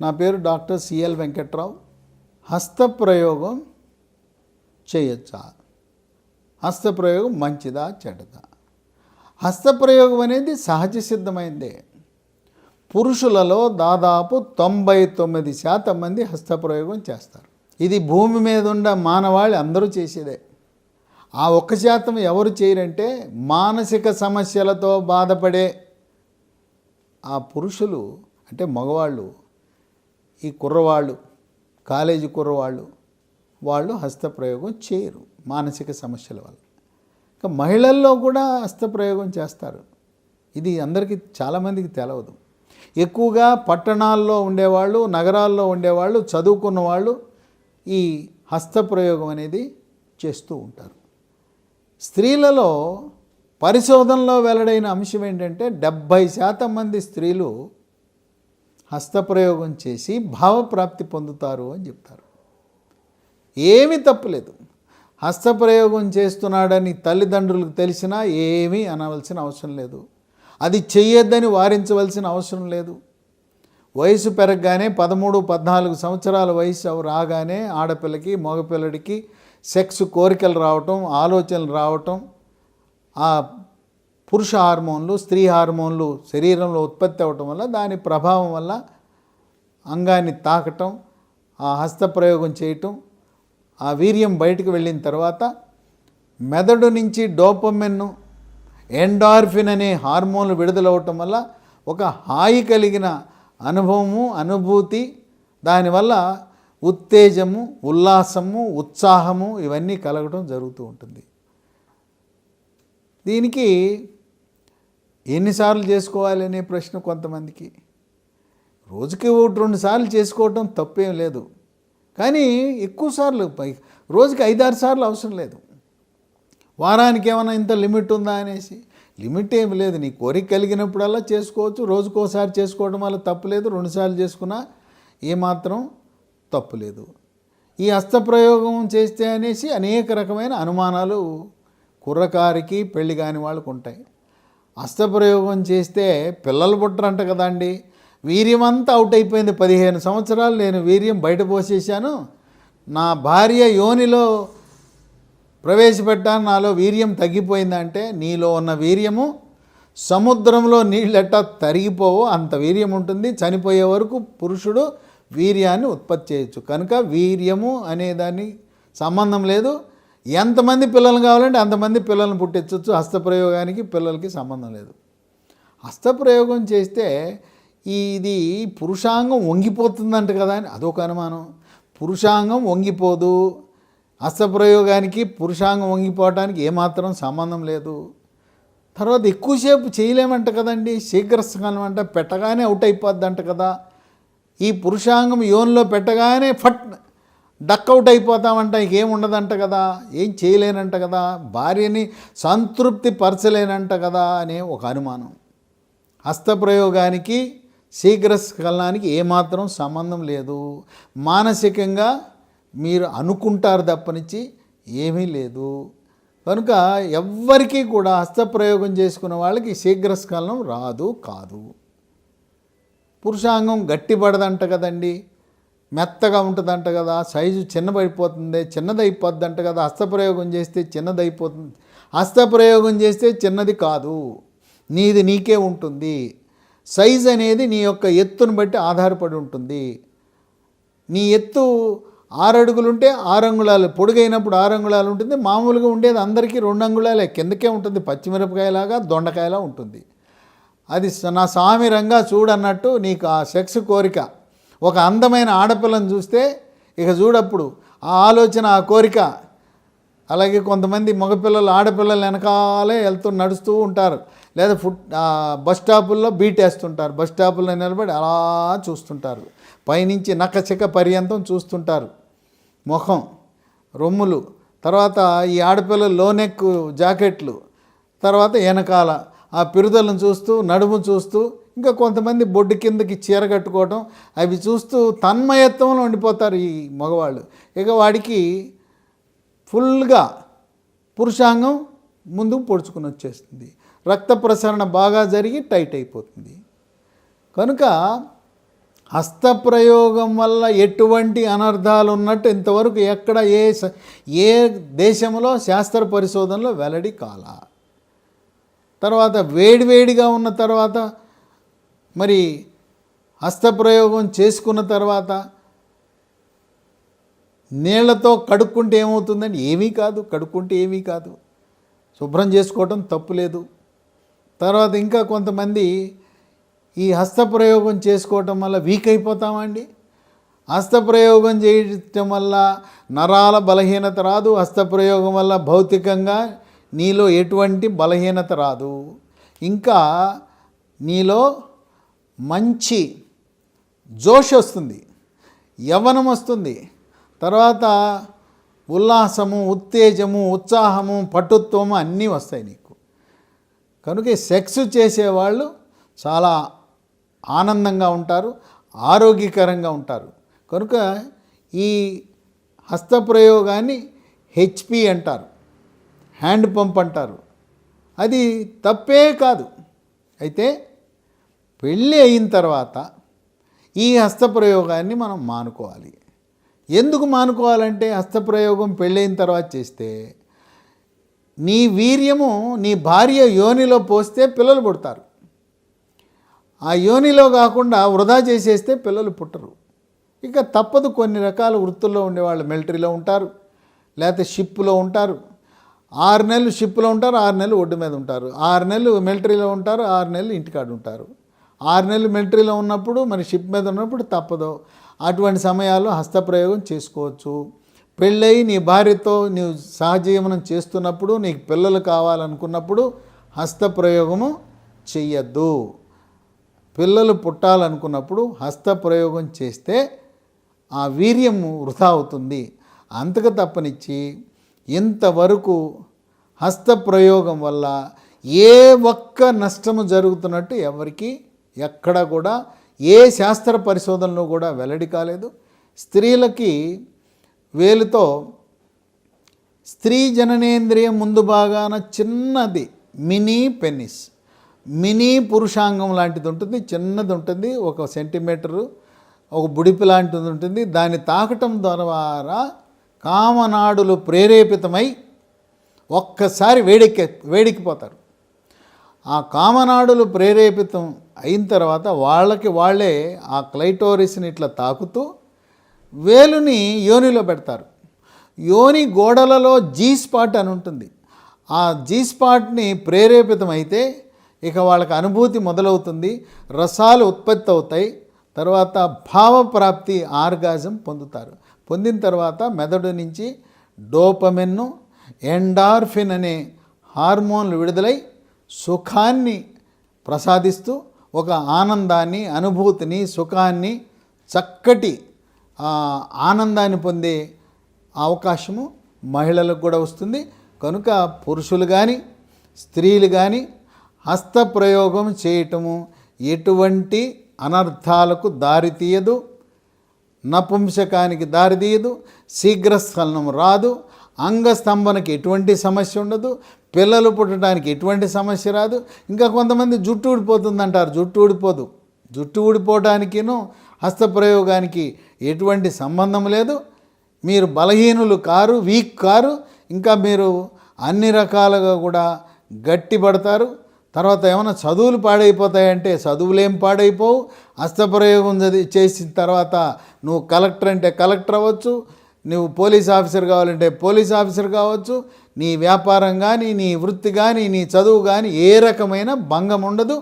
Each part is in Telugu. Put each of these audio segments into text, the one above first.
నా పేరు డాక్టర్ సిఎల్ వెంకట్రావు. హస్తప్రయోగం చేయొచ్చా? హస్తప్రయోగం మంచిదా చెడ్డదా? హస్తప్రయోగం అనేది సహజ సిద్ధమైందే. పురుషులలో దాదాపు 99% మంది హస్తప్రయోగం చేస్తారు. ఇది భూమి మీద ఉన్న మానవాళి అందరూ చేసేదే. ఆ 1% ఎవరు చేయరంటే మానసిక సమస్యలతో బాధపడే ఆ పురుషులు, అంటే మగవాళ్ళు, ఈ కుర్రవాళ్ళు, కాలేజీ కుర్రవాళ్ళు, వాళ్ళు హస్తప్రయోగం చేయరు మానసిక సమస్యల వల్ల. ఇంకా మహిళల్లో కూడా హస్తప్రయోగం చేస్తారు. ఇది అందరికీ చాలామందికి తెలవదు. ఎక్కువగా పట్టణాల్లో ఉండేవాళ్ళు, నగరాల్లో ఉండేవాళ్ళు, చదువుకున్న వాళ్ళు ఈ హస్తప్రయోగం అనేది చేస్తూ ఉంటారు. స్త్రీలలో పరిశోధనలో వెల్లడైన అంశం ఏంటంటే 70% మంది స్త్రీలు హస్తప్రయోగం చేసి భావప్రాప్తి పొందుతారు అని చెప్తారు. ఏమీ తప్పులేదు. హస్తప్రయోగం చేస్తున్నాడని తల్లిదండ్రులకు తెలిసినా ఏమీ అనవలసిన అవసరం లేదు. అది చెయ్యొద్దని వారించవలసిన అవసరం లేదు. వయసు పెరగగానే 13-14 సంవత్సరాల వయసు రాగానే ఆడపిల్లకి మగపిల్లడికి సెక్స్ కోరికలు రావటం, ఆలోచనలు రావటం, ఆ పురుష హార్మోన్లు, స్త్రీ హార్మోన్లు శరీరంలో ఉత్పత్తి అవ్వటం వల్ల, దాని ప్రభావం వల్ల అంగాన్ని తాకటం, ఆ హస్తప్రయోగం చేయటం, ఆ వీర్యం బయటకు వెళ్ళిన తర్వాత మెదడు నుంచి డోపమిన్, ఎండార్ఫిన్ అనే హార్మోన్లు విడుదలవ్వటం వల్ల ఒక హాయి కలిగిన అనుభవము, అనుభూతి, దానివల్ల ఉత్తేజము, ఉల్లాసము, ఉత్సాహము ఇవన్నీ కలగడం జరుగుతూ ఉంటుంది. దీనికి ఎన్నిసార్లు చేసుకోవాలి అనే ప్రశ్న కొంతమందికి. రోజుకి 1-2 సార్లు చేసుకోవటం తప్పేం లేదు. కానీ ఎక్కువ సార్లు, రోజుకి 5-6 సార్లు అవసరం లేదు. వారానికి ఏమైనా ఇంత లిమిట్ ఉందా అనేసి లిమిట్ ఏమి లేదు. నీ కోరిక కలిగినప్పుడల్లా చేసుకోవచ్చు. రోజుకోసారి చేసుకోవడం వల్ల తప్పులేదు. 2 సార్లు చేసుకున్నా ఏమాత్రం తప్పులేదు. ఈ హస్తప్రయోగం చేస్తే అనేసి అనేక రకమైన అనుమానాలు కుర్రకారికి, పెళ్లి కాని వాళ్ళకు ఉంటాయి. హస్తప్రయోగం చేస్తే పిల్లలు పుట్టరంట కదండి. వీర్యం అంతా అవుట్ అయిపోయింది. 15 సంవత్సరాలు నేను వీర్యం బయట పోసేసాను, నా భార్య యోనిలో ప్రవేశపెట్టాను, నాలో వీర్యం తగ్గిపోయిందంటే, నీలో ఉన్న వీర్యము సముద్రంలో నీళ్ళెట్టా తరిగిపోవో అంత వీర్యం ఉంటుంది. చనిపోయే వరకు పురుషుడు వీర్యాన్ని ఉత్పత్తి చేయొచ్చు. కనుక వీర్యము అనేదాన్ని సంబంధం లేదు. ఎంతమంది పిల్లలు కావాలంటే అంతమంది పిల్లల్ని పుట్టించవచ్చు. హస్తప్రయోగానికి పిల్లలకి సంబంధం లేదు. హస్తప్రయోగం చేస్తే ఇది పురుషాంగం వంగిపోతుందంట కదా అని అదొక అనుమానం. పురుషాంగం వంగిపోదు. హస్తప్రయోగానికి పురుషాంగం వంగిపోవటానికి ఏమాత్రం సంబంధం లేదు. తర్వాత ఎక్కువసేపు చేయలేమంట కదండి. శీఘ్రస్ఖలనం అంట, పెట్టగానే అవుట్ అయిపోద్దంట కదా. ఈ పురుషాంగం యోనిలో పెట్టగానే ఫట్ డక్అవుట్ అయిపోతామంట, ఇంకేం ఉండదంట కదా, ఏం చేయలేనంట కదా, భార్యని సంతృప్తి పరచలేనంట కదా అనే ఒక అనుమానం. హస్తప్రయోగానికి శీఘ్రస్ఖలనానికి ఏమాత్రం సంబంధం లేదు. మానసికంగా మీరు అనుకుంటారు తప్పనిచ్చి ఏమీ లేదు. కనుక ఎవ్వరికీ కూడా హస్తప్రయోగం చేసుకున్న వాళ్ళకి శీఘ్రస్ఖలనం రాదు కాదు. పురుషాంగం గట్టిపడదంట కదండి, మెత్తగా ఉంటుందంట కదా, సైజు చిన్నబడిపోతుంది, చిన్నదైపోద్దంట కదా. హస్తప్రయోగం చేస్తే చిన్నదైపోతుంది. హస్తప్రయోగం చేస్తే చిన్నది కాదు, నీది నీకే ఉంటుంది. సైజ్ అనేది నీ యొక్క ఎత్తును బట్టి ఆధారపడి ఉంటుంది. నీ ఎత్తు 6 అడుగులు ఉంటే 6 అంగుళాలు, పొడుగైనప్పుడు 6 అంగుళాలు ఉంటుంది. మామూలుగా ఉండేది అందరికీ 2 అంగుళాలే, కిందకే ఉంటుంది. పచ్చిమిరపకాయలాగా, దొండకాయలా ఉంటుంది. అది నా స్వామి రంగా చూడన్నట్టు నీకు ఆ సెక్స్ కోరిక, ఒక అందమైన ఆడపిల్లని చూస్తే ఇక చూడప్పుడు ఆ ఆలోచన, ఆ కోరిక. అలాగే కొంతమంది మగపిల్లలు ఆడపిల్లలు వెనకాలే నడుస్తూ ఉంటారు, లేదా బస్ స్టాపుల్లో బీట్ వేస్తుంటారు. బస్ స్టాపుల్లో నిలబడి అలా చూస్తుంటారు, పైనుంచి నక్కచిక్క పర్యంతం చూస్తుంటారు. ముఖం, రొమ్ములు, తర్వాత ఈ ఆడపిల్లలు లోనెక్ జాకెట్లు, తర్వాత వెనకాల ఆ పిరుదలను చూస్తూ, నడుము చూస్తూ, ఇంకా కొంతమంది బొడ్డు కిందకి చీర కట్టుకోవటం, అవి చూస్తూ తన్మయత్వంలో ఉండిపోతారు ఈ మగవాళ్ళు. ఇక వాడికి ఫుల్గా పురుషాంగం ముందుకు పొడుచుకుని వచ్చేస్తుంది. రక్త ప్రసరణ బాగా జరిగి టైట్ అయిపోతుంది. కనుక హస్తప్రయోగం వల్ల ఎటువంటి అనర్థాలు ఉన్నట్టు ఇంతవరకు ఎక్కడ ఏ దేశంలో శాస్త్ర పరిశోధనలో వెల్లడి కాల. తర్వాత వేడివేడిగా ఉన్న తర్వాత మరి హస్తప్రయోగం చేసుకున్న తర్వాత నీళ్లతో కడుక్కుంటే ఏమవుతుందండి? ఏమీ కాదు, కడుక్కుంటే ఏమీ కాదు, శుభ్రం చేసుకోవటం తప్పులేదు. తర్వాత ఇంకా కొంతమంది ఈ హస్తప్రయోగం చేసుకోవటం వల్ల వీక్ అయిపోతామండి. హస్తప్రయోగం చేయటం వల్ల నరాల బలహీనత రాదు, హస్తప్రయోగం వల్ల భౌతికంగా నీలో ఎటువంటి బలహీనత రాదు, ఇంకా నీలో మంచి జోష్ వస్తుంది, యవ్వనం వస్తుంది, తర్వాత ఉల్లాసము, ఉత్తేజము, ఉత్సాహము, పటుత్వము అన్నీ వస్తాయి నీకు. కనుక సెక్స్ చేసేవాళ్ళు చాలా ఆనందంగా ఉంటారు, ఆరోగ్యకరంగా ఉంటారు. కనుక ఈ హస్తప్రయోగాన్ని హెచ్పి అంటారు, హ్యాండ్ పంప్ అంటారు. అది తప్పే కాదు. అయితే పెళ్ళి అయిన తర్వాత ఈ హస్తప్రయోగాన్ని మనం మానుకోవాలి. ఎందుకు మానుకోవాలంటే, హస్తప్రయోగం పెళ్ళైన తర్వాత చేస్తే నీ వీర్యము నీ భార్య యోనిలో పోస్తే పిల్లలు పుడతారు. ఆ యోనిలో కాకుండా వృధా చేసేస్తే పిల్లలు పుట్టరు. ఇక తప్పదు. కొన్ని రకాల వృత్తుల్లో ఉండేవాళ్ళు మిలిటరీలో ఉంటారు, లేకపోతే షిప్లో ఉంటారు. 6 నెలలు షిప్లో ఉంటారు, 6 నెలలు ఒడ్డు మీద ఉంటారు. 6 నెలలు మిలిటరీలో ఉంటారు, 6 నెలలు ఇంటికాడ ఉంటారు. 6 నెలలు మిలిటరీలో ఉన్నప్పుడు మరి షిప్ మీద ఉన్నప్పుడు తప్పదు. అటువంటి సమయాల్లో హస్తప్రయోగం చేసుకోవచ్చు. పెళ్ళయి నీ భార్యతో నీవు సహజీవనం చేస్తున్నప్పుడు, నీకు పిల్లలు కావాలనుకున్నప్పుడు హస్తప్రయోగము చెయ్యద్దు. పిల్లలు పుట్టాలనుకున్నప్పుడు హస్తప్రయోగం చేస్తే ఆ వీర్యము వృధా అవుతుంది. అంతకు తప్పనిచ్చి ఇంతవరకు హస్తప్రయోగం వల్ల ఏ ఒక్క నష్టము జరుగుతున్నట్టు ఎవరికి ఎక్కడ కూడా ఏ శాస్త్ర పరిశోధనలో కూడా వెల్లడి కాలేదు. స్త్రీలకి వేలుతో స్త్రీ జననేంద్రియం ముందు భాగాన చిన్నది మినీ పెనిస్, మినీ పురుషాంగం లాంటిది ఉంటుంది, చిన్నది ఉంటుంది, 1 సెంటీమీటరు, ఒక బుడిపి లాంటిది ఉంటుంది. దాన్ని తాకటం ద్వారా కామనాడులు ప్రేరేపితమై ఒక్కసారి వేడెక్కిపోతారు. ఆ కామనాడులు ప్రేరేపితం అయిన తర్వాత వాళ్ళే ఆ క్లైటోరిస్ని ఇట్లా తాకుతూ వేలుని యోనిలో పెడతారు. యోని గోడలలో జీ స్పాట్ అని ఉంటుంది. ఆ జీ స్పాట్ని ప్రేరేపితమైతే ఇక వాళ్ళకి అనుభూతి మొదలవుతుంది, రసాలు ఉత్పత్తి అవుతాయి. తర్వాత భావప్రాప్తి, ఆర్గాజం పొందుతారు. పొందిన తర్వాత మెదడు నుంచి డోపమిన్ను, ఎండార్ఫిన్ అనే హార్మోన్లు విడుదలై సుఖాన్ని ప్రసాదిస్తూ ఒక ఆనందాన్ని, అనుభూతిని, సుఖాన్ని, చక్కటి ఆనందాన్ని పొందే అవకాశము మహిళలకు కూడా వస్తుంది. కనుక పురుషులు కానీ స్త్రీలు కానీ హస్తప్రయోగం చేయటము ఎటువంటి అనర్థాలకు దారితీయదు, నపుంసకానికి దారితీయదు, శీఘ్రస్ఖలనం రాదు, అంగస్తంభనకి ఎటువంటి సమస్య ఉండదు, పిల్లలు పుట్టడానికి ఎటువంటి సమస్య రాదు. ఇంకా కొంతమంది జుట్టు ఊడిపోతుందంటారు. జుట్టు ఊడిపోదు. జుట్టు ఊడిపోవడానికిను హస్తప్రయోగానికి ఎటువంటి సంబంధం లేదు. మీరు బలహీనులు కారు, వీక్ కారు, ఇంకా మీరు అన్ని రకాలుగా కూడా గట్టిపడతారు. తర్వాత ఏమైనా చదువులు పాడైపోతాయంటే చదువులేం పాడైపోవు. హస్తప్రయోగం చేసిన తర్వాత నువ్వు కలెక్టర్ అంటే కలెక్టర్ అవ్వచ్చు, నువ్వు పోలీస్ ఆఫీసర్ కావాలంటే పోలీస్ ఆఫీసర్ కావచ్చు. నీ వ్యాపారం కానీ, నీ వృత్తి కానీ, నీ చదువు కానీ ఏ రకమైన భంగం ఉండదు.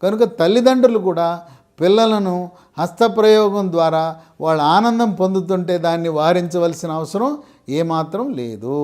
కనుక తల్లిదండ్రులు కూడా పిల్లలను హస్తప్రయోగం ద్వారా వాళ్ళ ఆనందం పొందుతుంటే దాన్ని వారించవలసిన అవసరం ఏమాత్రం లేదు.